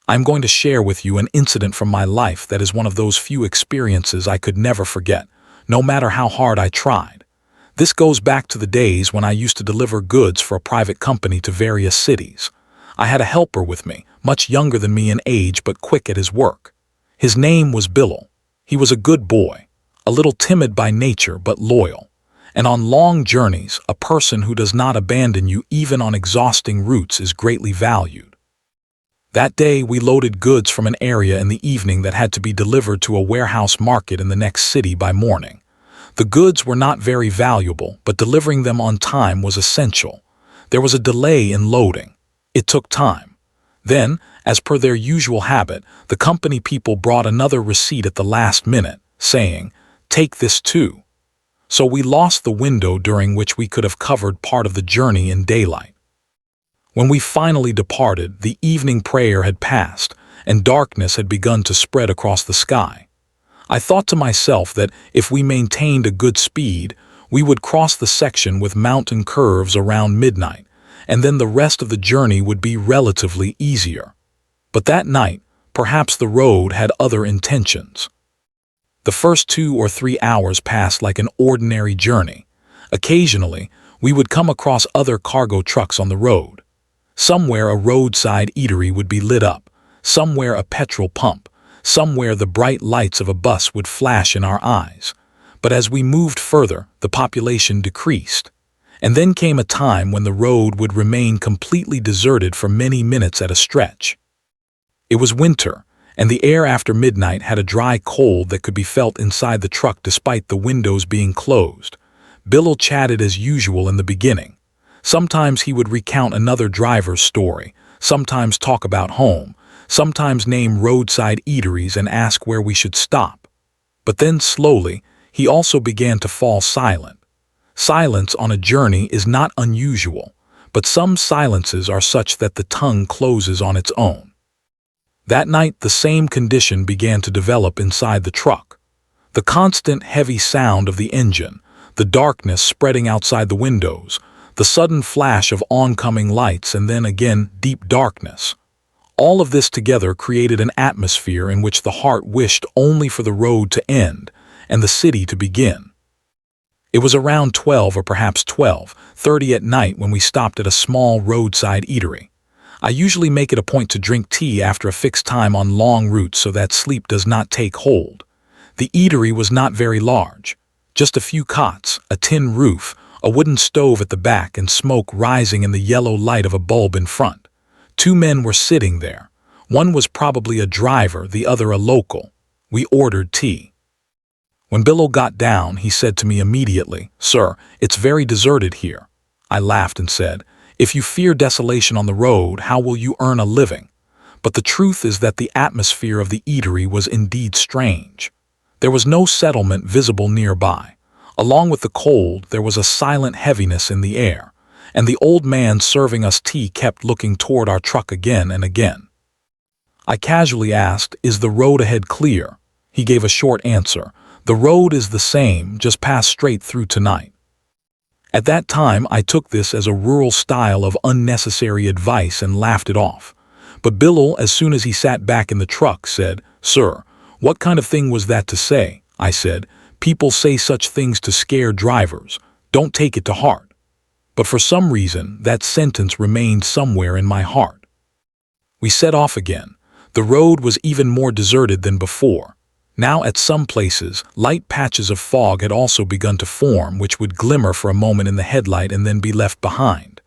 I'm going to share with you an incident from my life that is one of those few experiences I could never forget, no matter how hard I tried. This goes back to the days when I used to deliver goods for a private company to various cities. I had a helper with me, much younger than me in age but quick at his work. His name was Bill. He was a good boy, a little timid by nature but loyal. And on long journeys, a person who does not abandon you even on exhausting routes is greatly valued. That day, we loaded goods from an area in the evening that had to be delivered to a warehouse market in the next city by morning. The goods were not very valuable, but delivering them on time was essential. There was a delay in loading. It took time. Then, as per their usual habit, the company people brought another receipt at the last minute, saying, "Take this too." So we lost the window during which we could have covered part of the journey in daylight. When we finally departed, the evening prayer had passed, and darkness had begun to spread across the sky. I thought to myself that if we maintained a good speed, we would cross the section with mountain curves around midnight, and then the rest of the journey would be relatively easier. But that night, perhaps the road had other intentions. The first 2 or 3 hours passed like an ordinary journey. Occasionally, we would come across other cargo trucks on the road. Somewhere a roadside eatery would be lit up, somewhere a petrol pump, somewhere the bright lights of a bus would flash in our eyes. But as we moved further, the population decreased. And then came a time when the road would remain completely deserted for many minutes at a stretch. It was winter, and the air after midnight had a dry cold that could be felt inside the truck despite the windows being closed. Bill chatted as usual in the beginning. Sometimes he would recount another driver's story, sometimes talk about home, sometimes name roadside eateries and ask where we should stop. But then slowly, he also began to fall silent. Silence on a journey is not unusual, but some silences are such that the tongue closes on its own. That night, the same condition began to develop inside the truck. The constant heavy sound of the engine, the darkness spreading outside the windows, the sudden flash of oncoming lights, and then again deep darkness. All of this together created an atmosphere in which the heart wished only for the road to end and the city to begin. It was around 12 or perhaps 12:30 at night when we stopped at a small roadside eatery. I usually make it a point to drink tea after a fixed time on long routes so that sleep does not take hold. The eatery was not very large. Just a few cots, a tin roof, a wooden stove at the back, and smoke rising in the yellow light of a bulb in front. 2 men were sitting there. One was probably a driver, the other a local. We ordered tea. When Bill got down, he said to me immediately, "Sir, it's very deserted here." I laughed and said, "If you fear desolation on the road, how will you earn a living?" But the truth is that the atmosphere of the eatery was indeed strange. There was no settlement visible nearby. Along with the cold, there was a silent heaviness in the air, and the old man serving us tea kept looking toward our truck again and again. I casually asked, "Is the road ahead clear?" He gave a short answer, "The road is the same, just pass straight through tonight." At that time, I took this as a rural style of unnecessary advice and laughed it off. But Bill, as soon as he sat back in the truck, said, "Sir, what kind of thing was that to say?" I said, "People say such things to scare drivers. Don't take it to heart." But for some reason, that sentence remained somewhere in my heart. We set off again. The road was even more deserted than before. Now at some places, light patches of fog had also begun to form, which would glimmer for a moment in the headlight and then be left behind.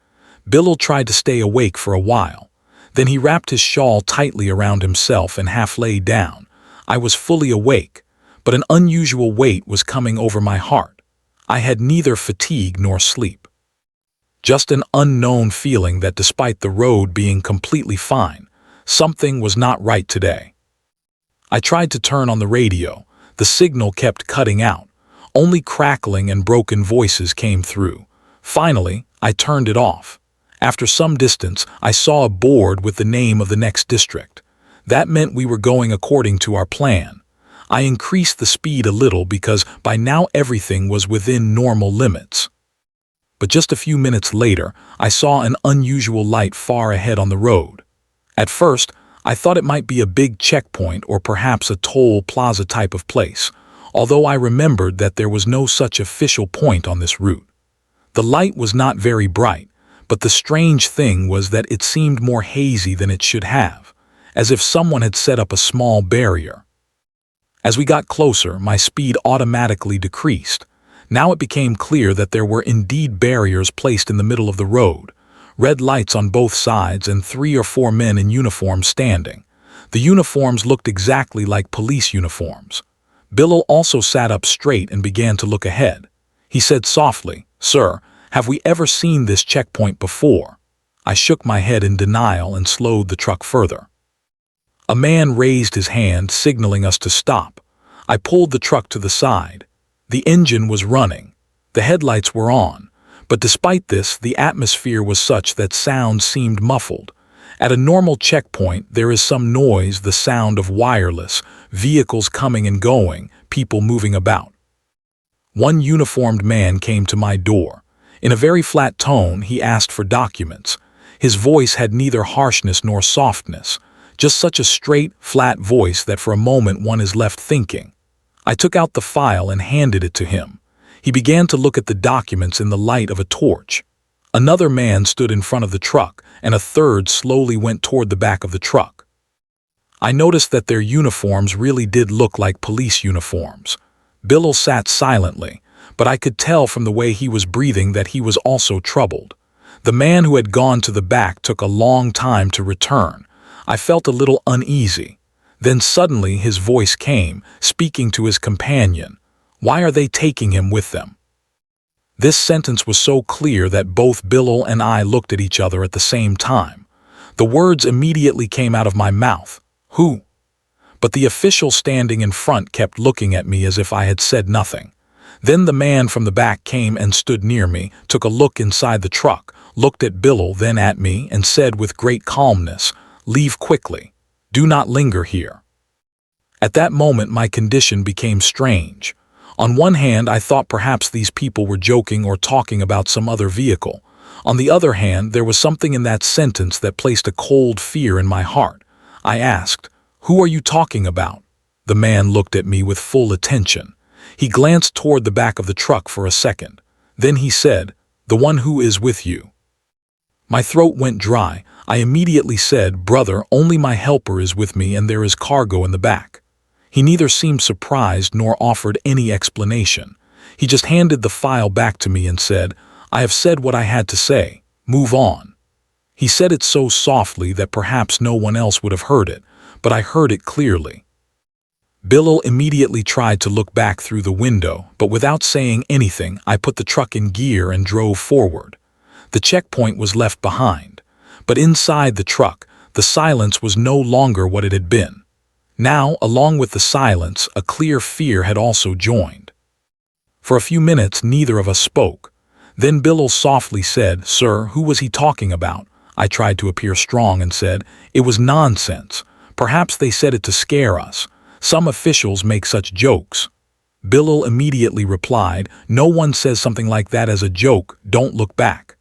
Bill tried to stay awake for a while. Then he wrapped his shawl tightly around himself and half lay down. I was fully awake, but an unusual weight was coming over my heart. I had neither fatigue nor sleep. Just an unknown feeling that despite the road being completely fine, something was not right today. I tried to turn on the radio. The signal kept cutting out. Only crackling and broken voices came through. Finally, I turned it off. After some distance, I saw a board with the name of the next district. That meant we were going according to our plan. I increased the speed a little because by now everything was within normal limits. But just a few minutes later, I saw an unusual light far ahead on the road. At first, I thought it might be a big checkpoint or perhaps a toll plaza type of place, although I remembered that there was no such official point on this route. The light was not very bright, but the strange thing was that it seemed more hazy than it should have, as if someone had set up a small barrier. As we got closer, my speed automatically decreased. Now it became clear that there were indeed barriers placed in the middle of the road, red lights on both sides and 3 or 4 men in uniform standing. The uniforms looked exactly like police uniforms. Bill also sat up straight and began to look ahead. He said softly, "Sir, have we ever seen this checkpoint before?" I shook my head in denial and slowed the truck further. A man raised his hand, signaling us to stop. I pulled the truck to the side. The engine was running. The headlights were on. But despite this, the atmosphere was such that sound seemed muffled. At a normal checkpoint, there is some noise, the sound of wireless, vehicles coming and going, people moving about. One uniformed man came to my door. In a very flat tone, he asked for documents. His voice had neither harshness nor softness, just such a straight, flat voice that for a moment one is left thinking. I took out the file and handed it to him. He began to look at the documents in the light of a torch. Another man stood in front of the truck, and a third slowly went toward the back of the truck. I noticed that their uniforms really did look like police uniforms. Bill sat silently, but I could tell from the way he was breathing that he was also troubled. The man who had gone to the back took a long time to return. I felt a little uneasy. Then suddenly his voice came, speaking to his companion. "Why are they taking him with them?" This sentence was so clear that both Bill and I looked at each other at the same time. The words immediately came out of my mouth. "Who?" But the official standing in front kept looking at me as if I had said nothing. Then the man from the back came and stood near me, took a look inside the truck, looked at Bill, then at me, and said with great calmness, "Leave quickly. Do not linger here." At that moment my condition became strange. On one hand, I thought perhaps these people were joking or talking about some other vehicle. On the other hand, there was something in that sentence that placed a cold fear in my heart. I asked, "Who are you talking about?" The man looked at me with full attention. He glanced toward the back of the truck for a second. Then he said, "The one who is with you." My throat went dry. I immediately said, "Brother, only my helper is with me and there is cargo in the back." He neither seemed surprised nor offered any explanation. He just handed the file back to me and said, "I have said what I had to say. Move on." He said it so softly that perhaps no one else would have heard it, but I heard it clearly. Bill immediately tried to look back through the window, but without saying anything, I put the truck in gear and drove forward. The checkpoint was left behind, but inside the truck, the silence was no longer what it had been. Now, along with the silence, a clear fear had also joined. For a few minutes, neither of us spoke. Then Bill softly said, "Sir, who was he talking about?" I tried to appear strong and said, "It was nonsense. Perhaps they said it to scare us. Some officials make such jokes." Bill immediately replied, "No one says something like that as a joke. Don't look back."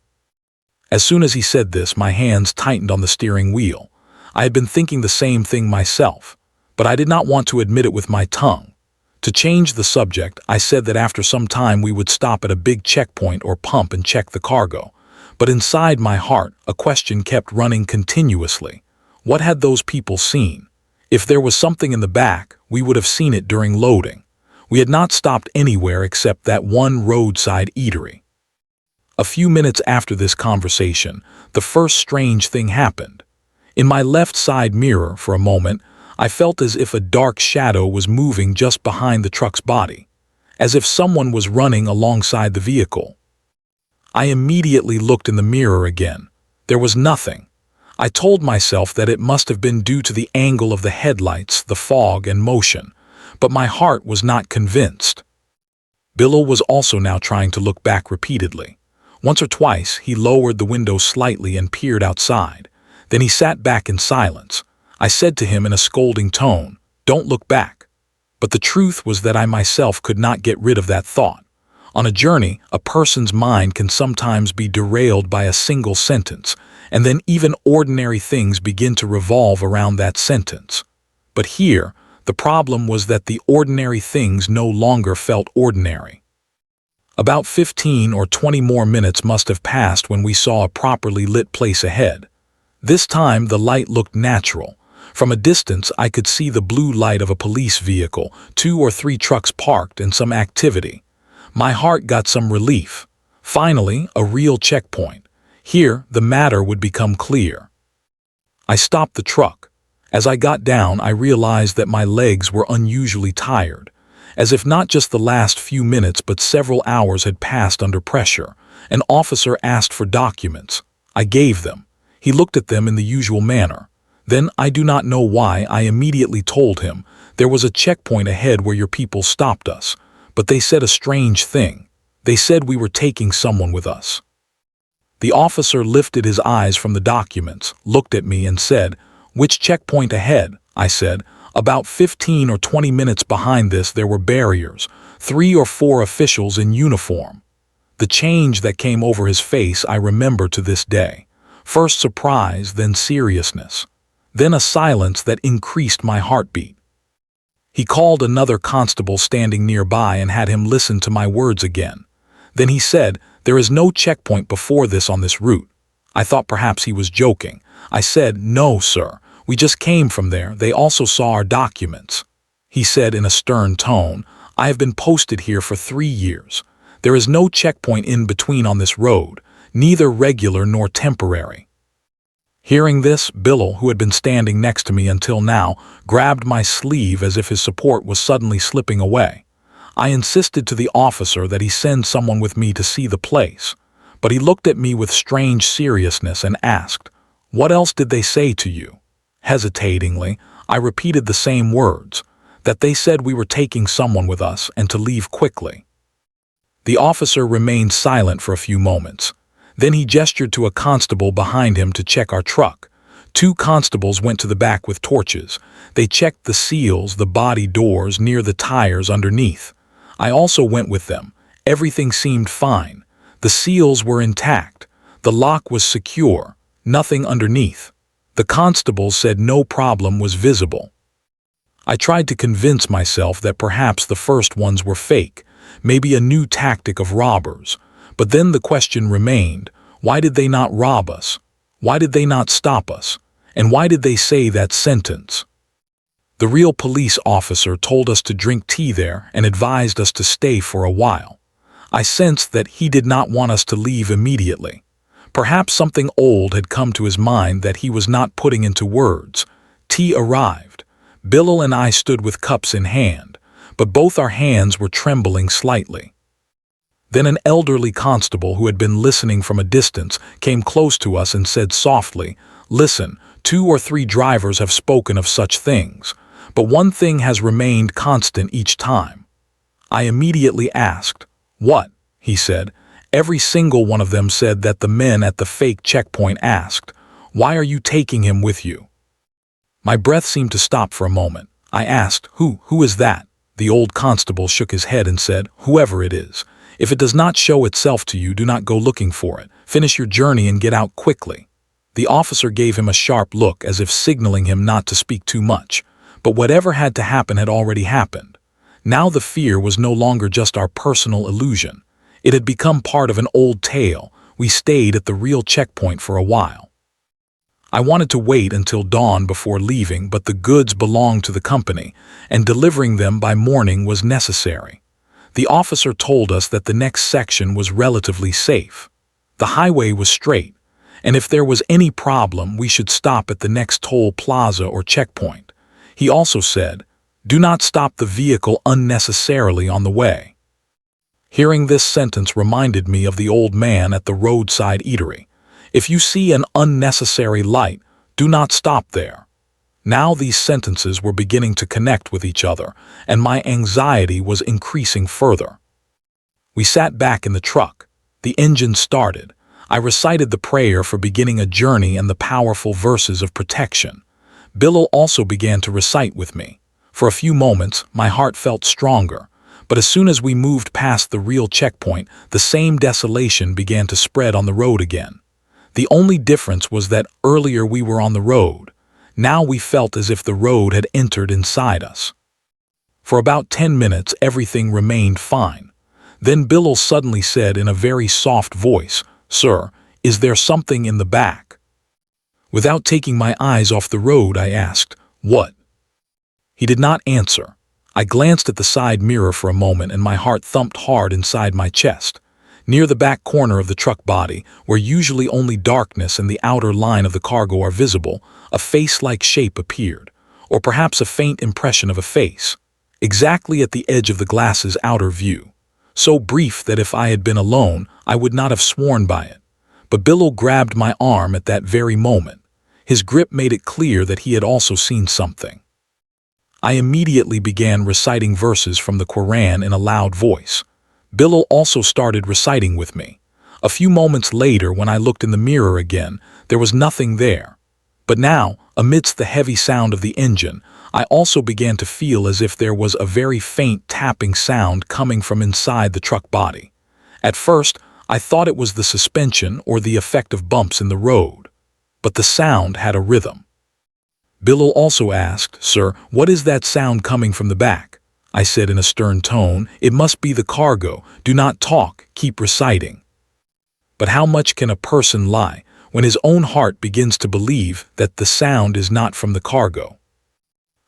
As soon as he said this, my hands tightened on the steering wheel. I had been thinking the same thing myself, but I did not want to admit it with my tongue. To change the subject, I said that after some time we would stop at a big checkpoint or pump and check the cargo. But inside my heart, a question kept running continuously. What had those people seen? If there was something in the back, we would have seen it during loading. We had not stopped anywhere except that one roadside eatery. A few minutes after this conversation, the first strange thing happened. In my left side mirror, for a moment, I felt as if a dark shadow was moving just behind the truck's body, as if someone was running alongside the vehicle. I immediately looked in the mirror again. There was nothing. I told myself that it must have been due to the angle of the headlights, the fog, and motion, but my heart was not convinced. Bill was also now trying to look back repeatedly. Once or twice, he lowered the window slightly and peered outside. Then he sat back in silence. I said to him in a scolding tone, "Don't look back." But the truth was that I myself could not get rid of that thought. On a journey, a person's mind can sometimes be derailed by a single sentence, and then even ordinary things begin to revolve around that sentence. But here, the problem was that the ordinary things no longer felt ordinary. About 15 or 20 more minutes must have passed when we saw a properly lit place ahead. This time the light looked natural. From a distance I could see the blue light of a police vehicle, 2 or 3 trucks parked, and some activity. My heart got some relief. Finally, a real checkpoint. Here, the matter would become clear. I stopped the truck. As I got down, I realized that my legs were unusually tired, as if not just the last few minutes but several hours had passed under pressure. An officer asked for documents. I gave them. He looked at them in the usual manner. Then, I do not know why, I immediately told him, "There was a checkpoint ahead where your people stopped us, but they said a strange thing. They said we were taking someone with us." The officer lifted his eyes from the documents, looked at me and said, "Which checkpoint ahead?" I said, "About 15 or 20 minutes behind this there were barriers, 3 or 4 officials in uniform." The change that came over his face I remember to this day. First surprise, then seriousness. Then a silence that increased my heartbeat. He called another constable standing nearby and had him listen to my words again. Then he said, "There is no checkpoint before this on this route." I thought perhaps he was joking. I said, "No, sir. We just came from there. They also saw our documents." He said in a stern tone, "I have been posted here for 3 years. There is no checkpoint in between on this road, neither regular nor temporary." Hearing this, Bill, who had been standing next to me until now, grabbed my sleeve as if his support was suddenly slipping away. I insisted to the officer that he send someone with me to see the place, but he looked at me with strange seriousness and asked, "What else did they say to you?" Hesitatingly, I repeated the same words, that they said we were taking someone with us and to leave quickly. The officer remained silent for a few moments. Then he gestured to a constable behind him to check our truck. 2 constables went to the back with torches. They checked the seals, the body doors, near the tires underneath. I also went with them. Everything seemed fine. The seals were intact. The lock was secure. Nothing underneath. The constables said no problem was visible. I tried to convince myself that perhaps the first ones were fake, maybe a new tactic of robbers. But then the question remained, why did they not rob us? Why did they not stop us? And why did they say that sentence? The real police officer told us to drink tea there and advised us to stay for a while. I sensed that he did not want us to leave immediately. Perhaps something old had come to his mind that he was not putting into words. Tea arrived. Bill and I stood with cups in hand, but both our hands were trembling slightly. Then an elderly constable who had been listening from a distance came close to us and said softly, "Listen, 2 or 3 drivers have spoken of such things, but one thing has remained constant each time." I immediately asked, "What?" He said, "Every single one of them said that the men at the fake checkpoint asked, 'Why are you taking him with you?'" My breath seemed to stop for a moment. I asked, Who is that?" The old constable shook his head and said, "Whoever it is. If it does not show itself to you, do not go looking for it. Finish your journey and get out quickly." The officer gave him a sharp look as if signaling him not to speak too much. But whatever had to happen had already happened. Now the fear was no longer just our personal illusion. It had become part of an old tale. We stayed at the real checkpoint for a while. I wanted to wait until dawn before leaving, but the goods belonged to the company, and delivering them by morning was necessary. The officer told us that the next section was relatively safe. The highway was straight, and if there was any problem, we should stop at the next toll plaza or checkpoint. He also said, "Do not stop the vehicle unnecessarily on the way." Hearing this sentence reminded me of the old man at the roadside eatery. If you see an unnecessary light, do not stop there. Now these sentences were beginning to connect with each other, and my anxiety was increasing further. We sat back in the truck. The engine started. I recited the prayer for beginning a journey and the powerful verses of protection. Bill also began to recite with me. For a few moments, my heart felt stronger, But as soon as we moved past the real checkpoint, the same desolation began to spread on the road again. The only difference was that earlier we were on the road. Now we felt as if the road had entered inside us. For about 10 minutes, everything remained fine. Then Bill suddenly said in a very soft voice, "Sir, is there something in the back?" Without taking my eyes off the road, I asked, "What?" He did not answer. I glanced at the side mirror for a moment and my heart thumped hard inside my chest. Near the back corner of the truck body, where usually only darkness and the outer line of the cargo are visible, a face-like shape appeared, or perhaps a faint impression of a face, exactly at the edge of the glass's outer view. So brief that if I had been alone, I would not have sworn by it. But Bill grabbed my arm at that very moment. His grip made it clear that he had also seen something. I immediately began reciting verses from the Quran in a loud voice. Bill also started reciting with me. A few moments later, when I looked in the mirror again, there was nothing there. But now, amidst the heavy sound of the engine, I also began to feel as if there was a very faint tapping sound coming from inside the truck body. At first, I thought it was the suspension or the effect of bumps in the road. But the sound had a rhythm. Bill also asked, "Sir, what is that sound coming from the back?" I said in a stern tone, "It must be the cargo. Do not talk, keep reciting." But how much can a person lie when his own heart begins to believe that the sound is not from the cargo?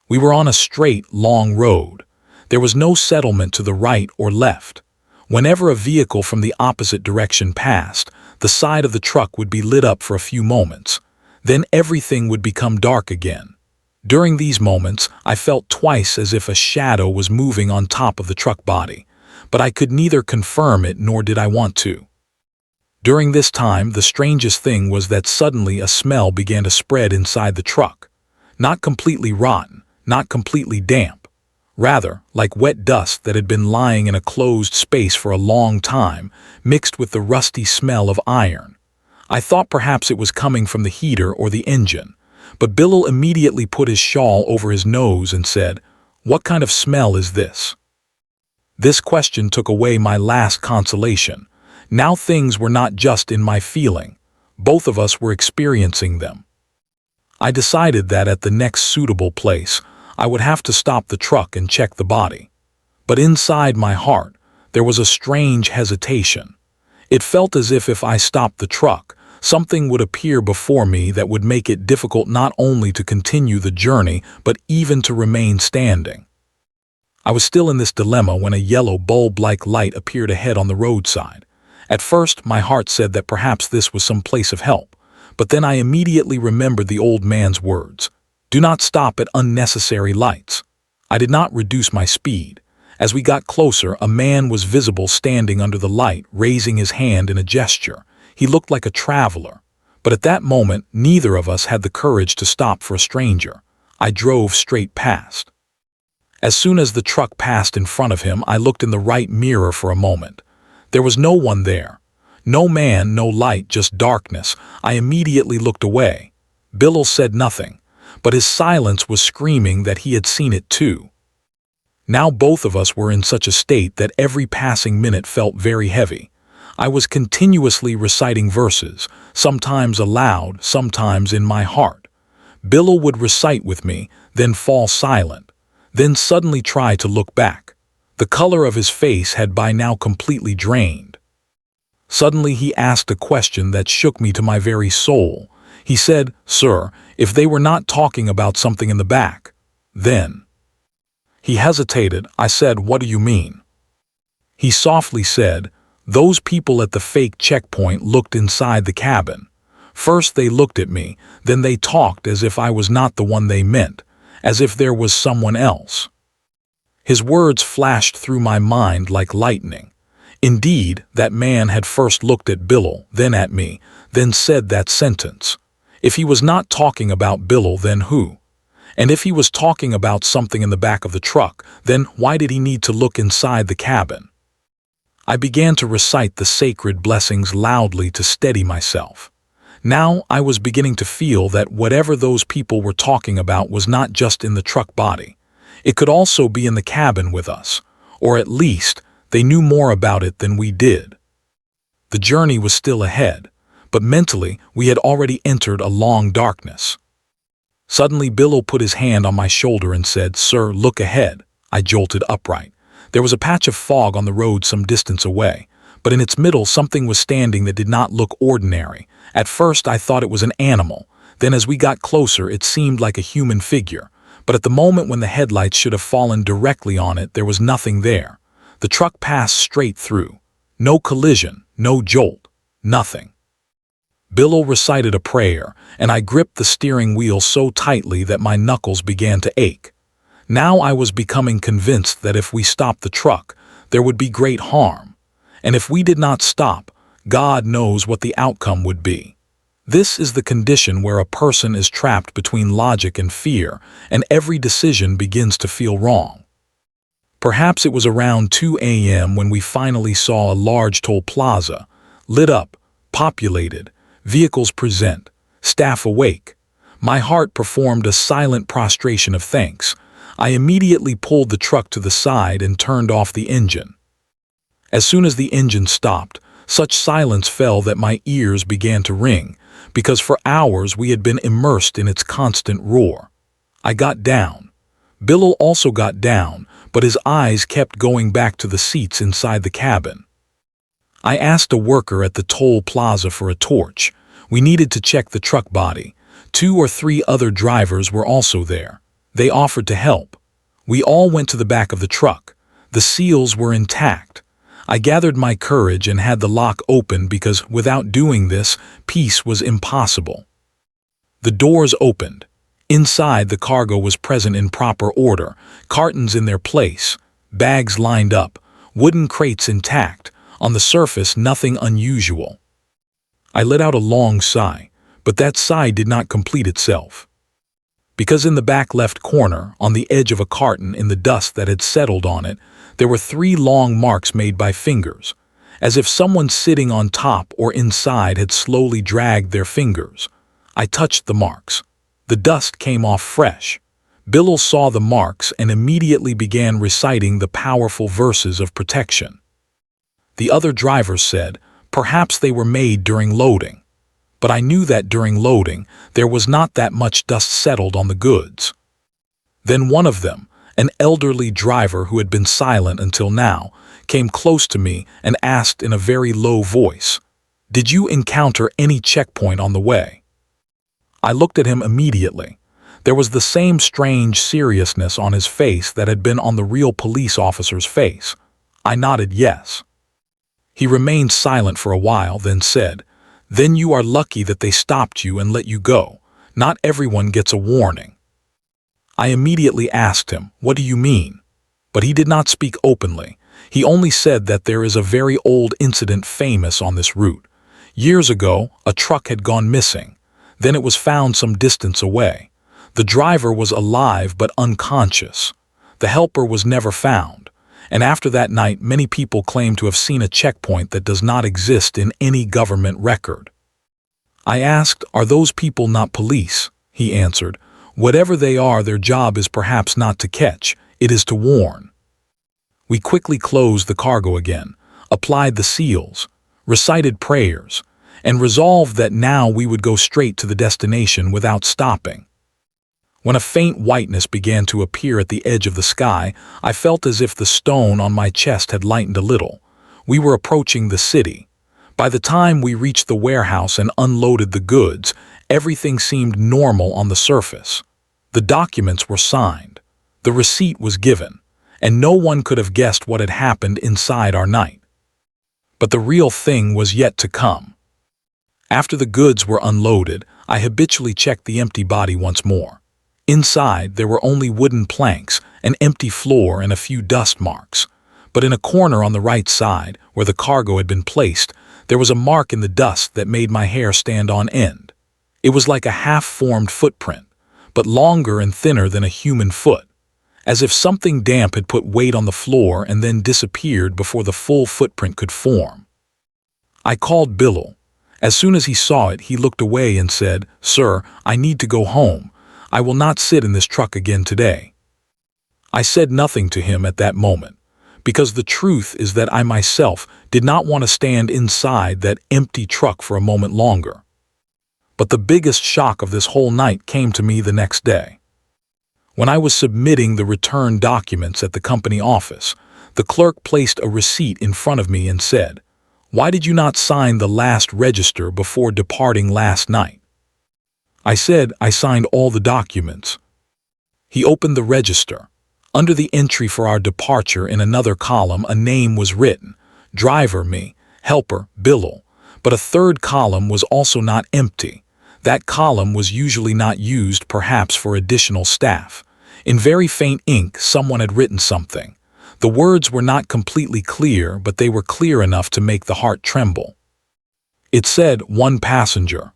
We were on a straight, long road. There was no settlement to the right or left. Whenever a vehicle from the opposite direction passed, the side of the truck would be lit up for a few moments. Then everything would become dark again. During these moments, I felt twice as if a shadow was moving on top of the truck body, but I could neither confirm it nor did I want to. During this time, the strangest thing was that suddenly a smell began to spread inside the truck. Not completely rotten, not completely damp. Rather, like wet dust that had been lying in a closed space for a long time, mixed with the rusty smell of iron. I thought perhaps it was coming from the heater or the engine, but Bill immediately put his shawl over his nose and said, "What kind of smell is this?" This question took away my last consolation. Now things were not just in my feeling. Both of us were experiencing them. I decided that at the next suitable place, I would have to stop the truck and check the body. But inside my heart, there was a strange hesitation. It felt as if I stopped the truck, something would appear before me that would make it difficult not only to continue the journey, but even to remain standing. I was still in this dilemma when a yellow bulb-like light appeared ahead on the roadside. At first, my heart said that perhaps this was some place of help, but then I immediately remembered the old man's words, "Do not stop at unnecessary lights." I did not reduce my speed. As we got closer, a man was visible standing under the light, raising his hand in a gesture. He looked like a traveler, but at that moment, neither of us had the courage to stop for a stranger. I drove straight past. As soon as the truck passed in front of him, I looked in the right mirror for a moment. There was no one there. No man, no light, just darkness. I immediately looked away. Bill said nothing, but his silence was screaming that he had seen it too. Now both of us were in such a state that every passing minute felt very heavy. I was continuously reciting verses, sometimes aloud, sometimes in my heart. Bill would recite with me, then fall silent, then suddenly try to look back. The color of his face had by now completely drained. Suddenly he asked a question that shook me to my very soul. He said, "Sir, if they were not talking about something in the back, then..." He hesitated. I said, "What do you mean?" He softly said, "Those people at the fake checkpoint looked inside the cabin. First they looked at me, then they talked as if I was not the one they meant, as if there was someone else." His words flashed through my mind like lightning. Indeed, that man had first looked at Bill, then at me, then said that sentence. If he was not talking about Bill, then who? And if he was talking about something in the back of the truck, then why did he need to look inside the cabin? I began to recite the sacred blessings loudly to steady myself. Now I was beginning to feel that whatever those people were talking about was not just in the truck body. It could also be in the cabin with us, Or at least, they knew more about it than we did. The journey was still ahead, but mentally we had already entered a long darkness. Suddenly Billo put his hand on my shoulder and said, "Sir, look ahead." I jolted upright. There was a patch of fog on the road some distance away, but in its middle something was standing that did not look ordinary. At first I thought it was an animal, then as we got closer it seemed like a human figure, but at the moment when the headlights should have fallen directly on it there was nothing there. The truck passed straight through. No collision, no jolt, nothing. Billo recited a prayer, and I gripped the steering wheel so tightly that my knuckles began to ache. Now I was becoming convinced that if we stopped the truck, there would be great harm. And if we did not stop, God knows what the outcome would be. This is the condition where a person is trapped between logic and fear, and every decision begins to feel wrong. Perhaps it was around 2 a.m. when we finally saw a large toll plaza, lit up, populated, vehicles present, staff awake. My heart performed a silent prostration of thanks. I immediately pulled the truck to the side and turned off the engine. As soon as the engine stopped, such silence fell that my ears began to ring, because for hours we had been immersed in its constant roar. I got down. Billo also got down, but his eyes kept going back to the seats inside the cabin. I asked a worker at the toll plaza for a torch. We needed to check the truck body. 2 or 3 other drivers were also there. They offered to help. We all went to the back of the truck. The seals were intact. I gathered my courage and had the lock open because without doing this, peace was impossible. The doors opened. Inside, the cargo was present in proper order, cartons in their place, bags lined up, wooden crates intact, on the surface nothing unusual. I let out a long sigh, but that sigh did not complete itself. Because in the back left corner, on the edge of a carton in the dust that had settled on it, there were 3 long marks made by fingers, as if someone sitting on top or inside had slowly dragged their fingers. I touched the marks. The dust came off fresh. Billo saw the marks and immediately began reciting the powerful verses of protection. The other drivers said, perhaps they were made during loading. But I knew that during loading, there was not that much dust settled on the goods. Then one of them, an elderly driver who had been silent until now, came close to me and asked in a very low voice, "Did you encounter any checkpoint on the way?" I looked at him immediately. There was the same strange seriousness on his face that had been on the real police officer's face. I nodded yes. He remained silent for a while, then said, "Then you are lucky that they stopped you and let you go. Not everyone gets a warning." I immediately asked him, "What do you mean?" But he did not speak openly. He only said that there is a very old incident famous on this route. Years ago, a truck had gone missing. Then it was found some distance away. The driver was alive but unconscious. The helper was never found. And after that night, many people claim to have seen a checkpoint that does not exist in any government record. I asked, "Are those people not police?" He answered, "Whatever they are, their job is perhaps not to catch, it is to warn." We quickly closed the cargo again, applied the seals, recited prayers, and resolved that now we would go straight to the destination without stopping. When a faint whiteness began to appear at the edge of the sky, I felt as if the stone on my chest had lightened a little. We were approaching the city. By the time we reached the warehouse and unloaded the goods, everything seemed normal on the surface. The documents were signed. The receipt was given, and no one could have guessed what had happened inside our night. But the real thing was yet to come. After the goods were unloaded, I habitually checked the empty body once more. Inside, there were only wooden planks, an empty floor, and a few dust marks. But in a corner on the right side, where the cargo had been placed, there was a mark in the dust that made my hair stand on end. It was like a half-formed footprint, but longer and thinner than a human foot, as if something damp had put weight on the floor and then disappeared before the full footprint could form. I called Billo. As soon as he saw it, he looked away and said, "Sir, I need to go home. I will not sit in this truck again today." I said nothing to him at that moment. because the truth is that I myself did not want to stand inside that empty truck for a moment longer. But the biggest shock of this whole night came to me the next day. When I was submitting the return documents at the company office, the clerk placed a receipt in front of me and said, "Why did you not sign the last register before departing last night?" I said I signed all the documents. He opened the register. Under the entry for our departure in another column, a name was written, driver me, helper Billal, but a third column was also not empty. That column was usually not used, perhaps for additional staff. In very faint ink, someone had written something. The words were not completely clear, but they were clear enough to make the heart tremble. It said, "One passenger."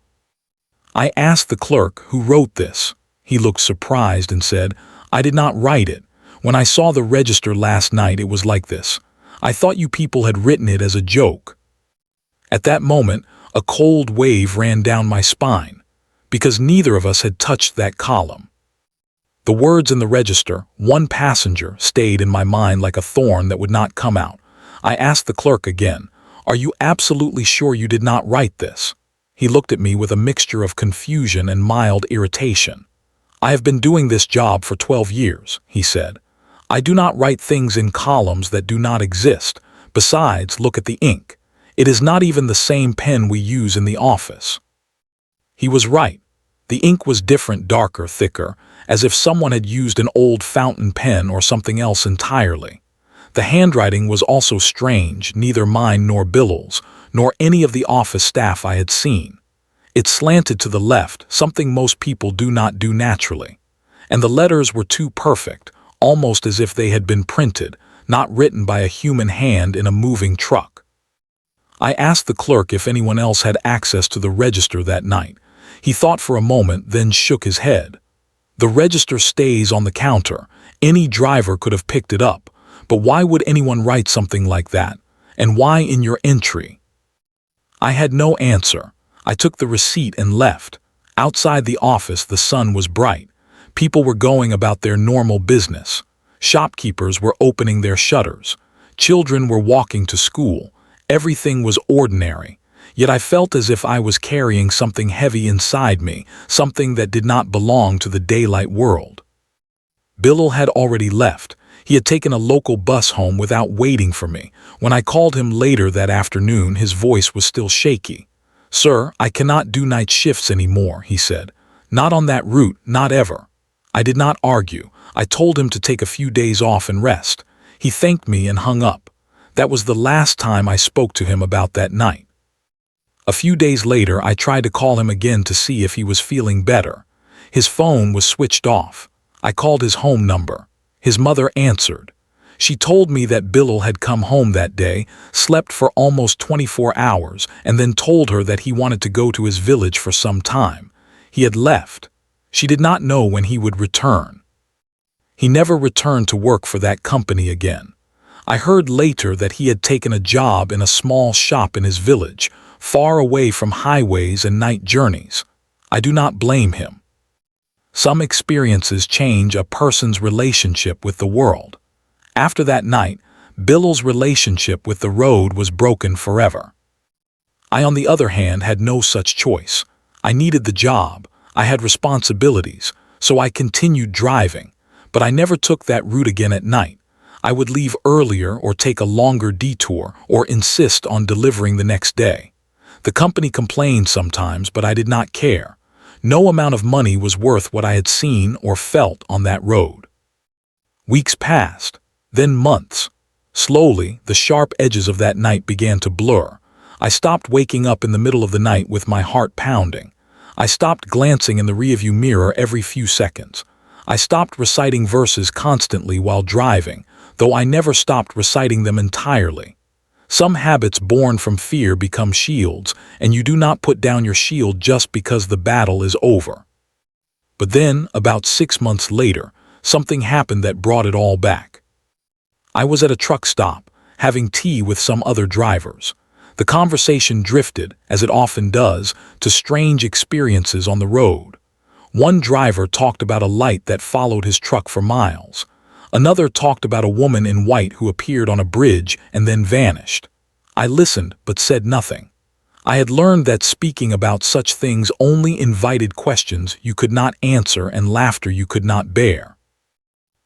I asked the clerk who wrote this. He looked surprised and said, "I did not write it. When I saw the register last night, it was like this. I thought you people had written it as a joke." At that moment, a cold wave ran down my spine, because neither of us had touched that column. The words in the register, "one passenger," stayed in my mind like a thorn that would not come out. I asked the clerk again, "Are you absolutely sure you did not write this?" He looked at me with a mixture of confusion and mild irritation. "I have been doing this job for 12 years, he said. "I do not write things in columns that do not exist. Besides, look at the ink. It is not even the same pen we use in the office." He was right. The ink was different, darker, thicker, as if someone had used an old fountain pen or something else entirely. The handwriting was also strange, neither mine nor Billal's, nor any of the office staff I had seen. It slanted to the left, something most people do not do naturally. And the letters were too perfect, almost as if they had been printed, not written by a human hand in a moving truck. I asked the clerk if anyone else had access to the register that night. He thought for a moment, then shook his head. "The register stays on the counter. Any driver could have picked it up. But why would anyone write something like that? And why in your entry?" I had no answer. I took the receipt and left. Outside the office, the sun was bright. People were going about their normal business. Shopkeepers were opening their shutters. Children were walking to school. Everything was ordinary. Yet I felt as if I was carrying something heavy inside me, something that did not belong to the daylight world. Billal had already left. He had taken a local bus home without waiting for me. When I called him later that afternoon, his voice was still shaky. "Sir, I cannot do night shifts anymore," he said. "Not on that route, not ever." I did not argue. I told him to take a few days off and rest. He thanked me and hung up. That was the last time I spoke to him about that night. A few days later, I tried to call him again to see if he was feeling better. His phone was switched off. I called his home number. His mother answered. She told me that Billal had come home that day, slept for almost 24 hours, and then told her that he wanted to go to his village for some time. He had left. She did not know when he would return. He never returned to work for that company again. I heard later that he had taken a job in a small shop in his village, far away from highways and night journeys. I do not blame him. Some experiences change a person's relationship with the world. After that night, Billal's relationship with the road was broken forever. I, on the other hand, had no such choice. I needed the job. I had responsibilities, so I continued driving, but I never took that route again at night. I would leave earlier or take a longer detour or insist on delivering the next day. The company complained sometimes, but I did not care. No amount of money was worth what I had seen or felt on that road. Weeks passed, then months. Slowly, the sharp edges of that night began to blur. I stopped waking up in the middle of the night with my heart pounding. I stopped glancing in the rearview mirror every few seconds. I stopped reciting verses constantly while driving, though I never stopped reciting them entirely. Some habits born from fear become shields, and you do not put down your shield just because the battle is over. But then, about 6 months later, something happened that brought it all back. I was at a truck stop, having tea with some other drivers. The conversation drifted, as it often does, to strange experiences on the road. One driver talked about a light that followed his truck for miles. Another talked about a woman in white who appeared on a bridge and then vanished. I listened but said nothing. I had learned that speaking about such things only invited questions you could not answer and laughter you could not bear.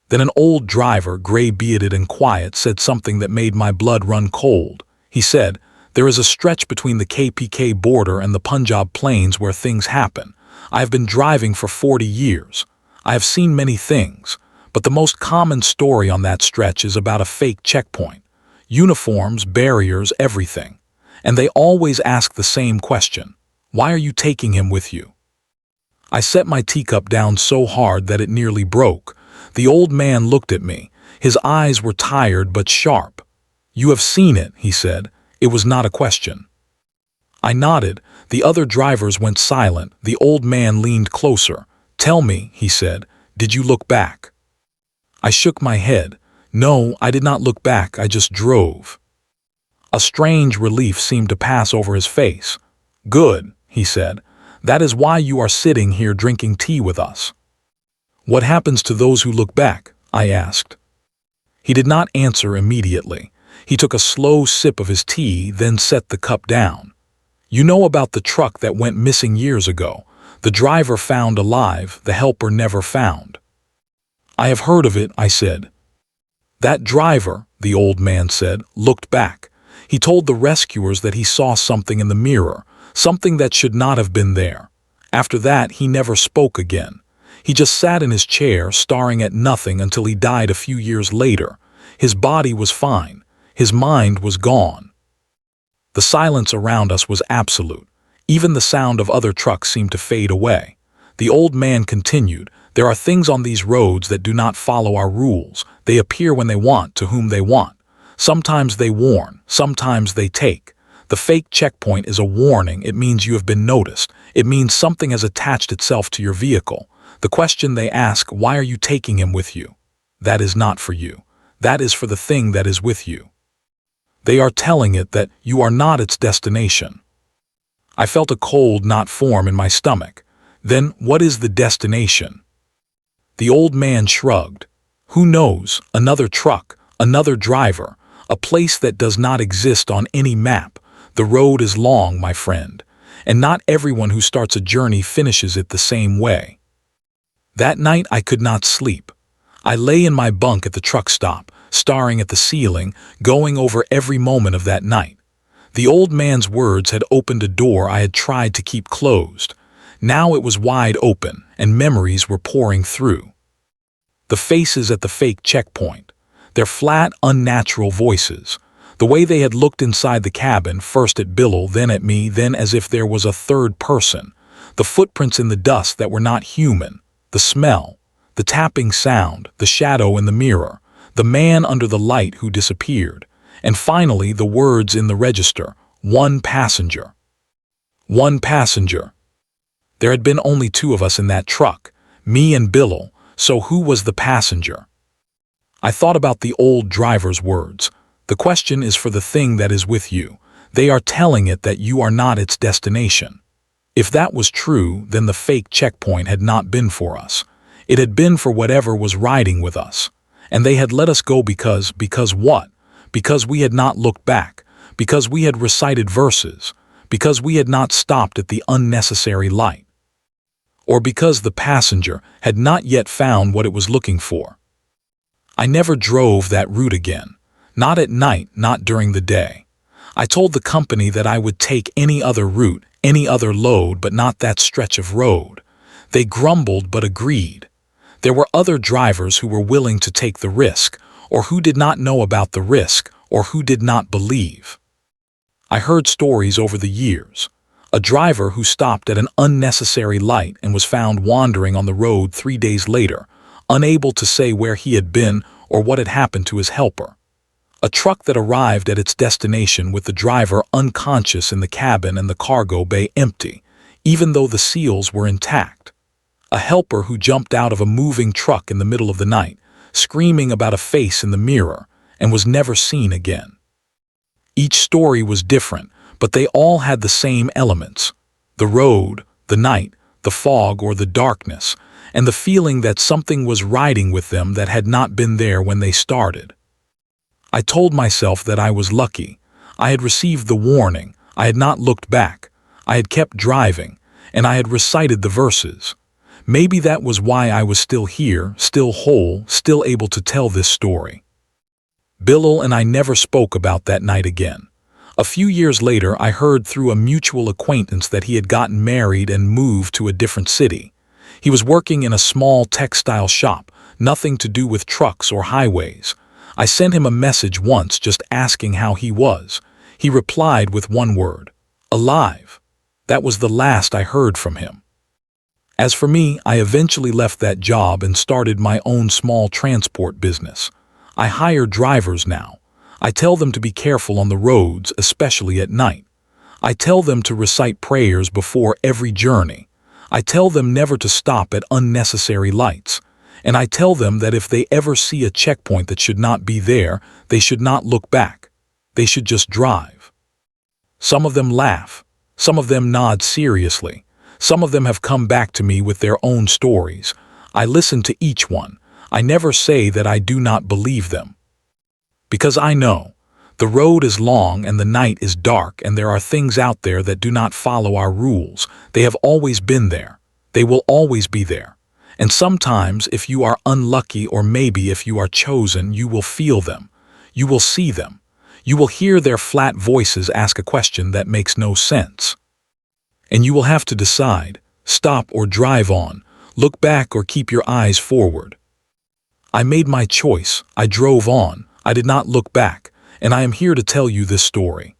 Then an old driver, gray-bearded and quiet, said something that made my blood run cold. He said, "There is a stretch between the KPK border and the Punjab plains where things happen. I have been driving for 40 years. I have seen many things, but the most common story on that stretch is about a fake checkpoint. Uniforms, barriers, everything. And they always ask the same question. Why are you taking him with you?" I set my teacup down so hard that it nearly broke. The old man looked at me. His eyes were tired but sharp. "You have seen it," he said. It was not a question. I nodded. The other drivers went silent. The old man leaned closer. "Tell me," he said, "did you look back?" I shook my head. No, I did not look back, I just drove. A strange relief seemed to pass over his face. "Good," he said. "That is why you are sitting here drinking tea with us." "What happens to those who look back?" I asked. He did not answer immediately. He took a slow sip of his tea, then set the cup down. "You know about the truck that went missing years ago? The driver found alive, the helper never found." "I have heard of it," I said. "That driver," the old man said, "looked back. He told the rescuers that he saw something in the mirror, something that should not have been there. After that, he never spoke again. He just sat in his chair, staring at nothing until he died a few years later. His body was fine. His mind was gone." The silence around us was absolute. Even the sound of other trucks seemed to fade away. The old man continued, "There are things on these roads that do not follow our rules. They appear when they want, to whom they want. Sometimes they warn, sometimes they take. The fake checkpoint is a warning. It means you have been noticed. It means something has attached itself to your vehicle. The question they ask, why are you taking him with you? That is not for you. That is for the thing that is with you. They are telling it that you are not its destination." I felt a cold knot form in my stomach. "Then what is the destination?" The old man shrugged. "Who knows? Another truck, another driver, a place that does not exist on any map. The road is long, my friend, and not everyone who starts a journey finishes it the same way." That night I could not sleep. I lay in my bunk at the truck stop, staring at the ceiling, going over every moment of that night. The old man's words had opened a door I had tried to keep closed. Now it was wide open, and memories were pouring through. The faces at the fake checkpoint, their flat, unnatural voices, the way they had looked inside the cabin, first at Bill, then at me, then as if there was a third person, the footprints in the dust that were not human, the smell, the tapping sound, the shadow in the mirror, the man under the light who disappeared, and finally the words in the register, "One passenger." One passenger. There had been only two of us in that truck, me and Bill, so who was the passenger? I thought about the old driver's words. The question is for the thing that is with you. They are telling it that you are not its destination. If that was true, then the fake checkpoint had not been for us. It had been for whatever was riding with us. And they had let us go because what? Because we had not looked back, because we had recited verses, because we had not stopped at the unnecessary light. Or because the passenger had not yet found what it was looking for. I never drove that route again. Not at night, not during the day. I told the company that I would take any other route, any other load, but not that stretch of road. They grumbled but agreed. There were other drivers who were willing to take the risk, or who did not know about the risk, or who did not believe. I heard stories over the years. A driver who stopped at an unnecessary light and was found wandering on the road 3 days later, unable to say where he had been or what had happened to his helper. A truck that arrived at its destination with the driver unconscious in the cabin and the cargo bay empty, even though the seals were intact. A helper who jumped out of a moving truck in the middle of the night, screaming about a face in the mirror, and was never seen again. Each story was different, but they all had the same elements: the road, the night, the fog or the darkness, and the feeling that something was riding with them that had not been there when they started. I told myself that I was lucky. I had received the warning, I had not looked back, I had kept driving, and I had recited the verses. Maybe that was why I was still here, still whole, still able to tell this story. Bilal and I never spoke about that night again. A few years later, I heard through a mutual acquaintance that he had gotten married and moved to a different city. He was working in a small textile shop, nothing to do with trucks or highways. I sent him a message once just asking how he was. He replied with one word: alive. That was the last I heard from him. As for me, I eventually left that job and started my own small transport business. I hire drivers now. I tell them to be careful on the roads, especially at night. I tell them to recite prayers before every journey. I tell them never to stop at unnecessary lights. And I tell them that if they ever see a checkpoint that should not be there, they should not look back. They should just drive. Some of them laugh. Some of them nod seriously. Some of them have come back to me with their own stories. I listen to each one. I never say that I do not believe them. Because I know the road is long and the night is dark, and there are things out there that do not follow our rules. They have always been there. They will always be there. And sometimes, if you are unlucky, or maybe if you are chosen, you will feel them. You will see them. You will hear their flat voices ask a question that makes no sense. And you will have to decide: stop or drive on, look back or keep your eyes forward. I made my choice. I drove on. I did not look back, and I am here to tell you this story.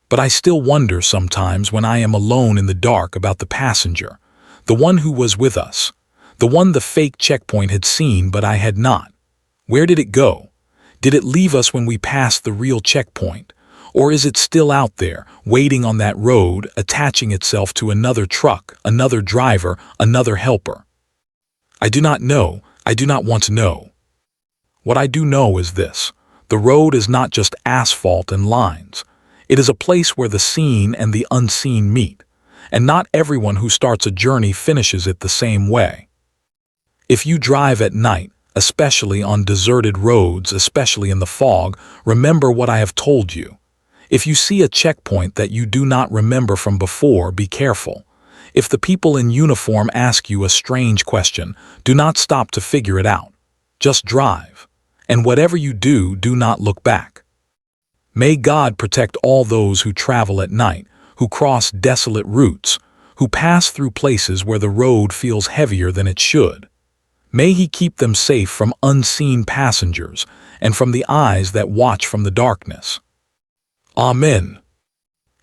But I still wonder sometimes when I am alone in the dark about the passenger, the one who was with us, the one the fake checkpoint had seen but I had not. Where did it go? Did it leave us when we passed the real checkpoint? Or is it still out there, waiting on that road, attaching itself to another truck, another driver, another helper? I do not know. I do not want to know. What I do know is this: the road is not just asphalt and lines. It is a place where the seen and the unseen meet, and not everyone who starts a journey finishes it the same way. If you drive at night, especially on deserted roads, especially in the fog, remember what I have told you. If you see a checkpoint that you do not remember from before, be careful. If the people in uniform ask you a strange question, do not stop to figure it out. Just drive. And whatever you do, do not look back. May God protect all those who travel at night, who cross desolate routes, who pass through places where the road feels heavier than it should. May He keep them safe from unseen passengers and from the eyes that watch from the darkness. Amen.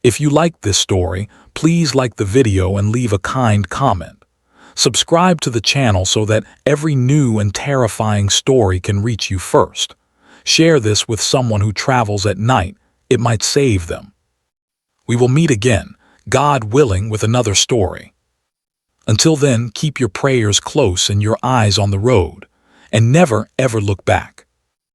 If you liked this story, please like the video and leave a kind comment. Subscribe to the channel so that every new and terrifying story can reach you first. Share this with someone who travels at night. It might save them. We will meet again, God willing, with another story. Until then, keep your prayers close and your eyes on the road, and never ever look back.